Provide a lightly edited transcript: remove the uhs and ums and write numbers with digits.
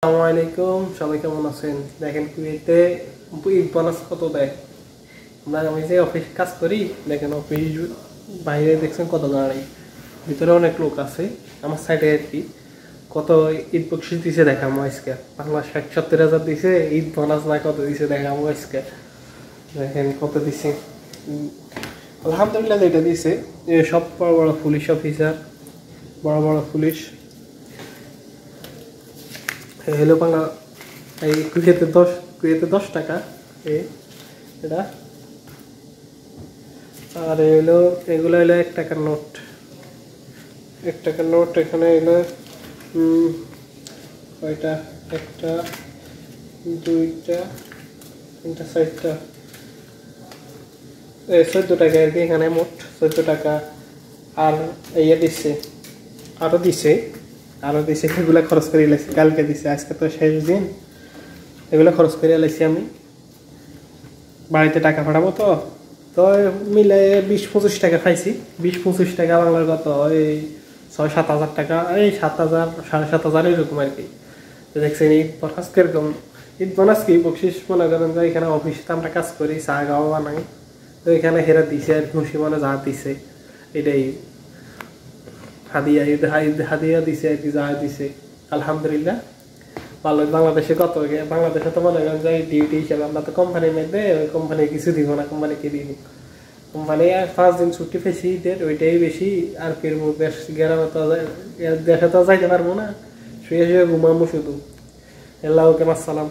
আসসালামু আলাইকুম, সবাই কেমন আছেন? দেখেন কুয়েতে ঈদ বোনাস কত দেয়। আমি যে অফিসে কাজ করি, দেখেন অফিস বাইরে দেখছেন কত গাড়ি, ভিতরে অনেক লোক আছে আমার সাইডে আর কি। কত ঈদ বকশিস দিছে দেখামো আজকে, বাংলা 60-70 হাজার দিছে ঈদ বোনাস, না কত দিছে দেখামো আজকে। দেখেন কত দিছে। আলহামদুলিল্লাহ যেটা দিছে সব বড় বড় পুলিশ অফিসার, বড় বড় পুলিশ হলো বাংলা। এই কুয়েতে 10 টাকা এটা। আর হলো এগুলো হলো 1 টাকার নোট। 1 টাকার নোট এখানে এলো কয়টা, একটা, দুইটা, তিনটা, চারটা, 14 টাকা আর কি এখানে মোট 14 টাকা। আর দিচ্ছে, আরো দিছে এগুলো খরচ করে এলাইছি, কালকে দিছে, আজকে তো শেষ দিন, এগুলো খরচ করে এলাইছি। আমি বাড়িতে টাকা পাঠাবো তো তো মিলে 20-25 টাকা খাইছি। 20-25 টাকা বাংলার কত, ওই 6-7 হাজার টাকা, এই 7,000 7,500 এরকম আর কি। তো দেখছেন ঈদ বোনাস কিরকম। ঈদ বোনাস কি বকশিস মনে করেন যে এখানে অফিসে আমরা কাজ করি, চা খাওয়া বানাই, তো এখানে হেরা দিছে আর খুশি মনে যা দিছে এটাই হাদিয়া, হাদিয়া দিছে আর কি, যা দিছে আলহামদুলিল্লাহ ভালো। বাংলাদেশে কত, বাংলাদেশে তো মনে করেন যে ডিউটি হিসাবে আমরা তো কোম্পানির মধ্যে, ওই কোম্পানি কিছু দিব না, কোম্পানিকে দিব। কোম্পানি আর 5 দিন ছুটি পেয়েছি ঈদের, ওইটাই বেশি। আর ফিরবো গ্রামে তো, দেশে তো যাইতে পারবো না, শুয়ে শুয়ে ঘুমাবো শুধু। আল্লাহ, ওকে আসসালাম।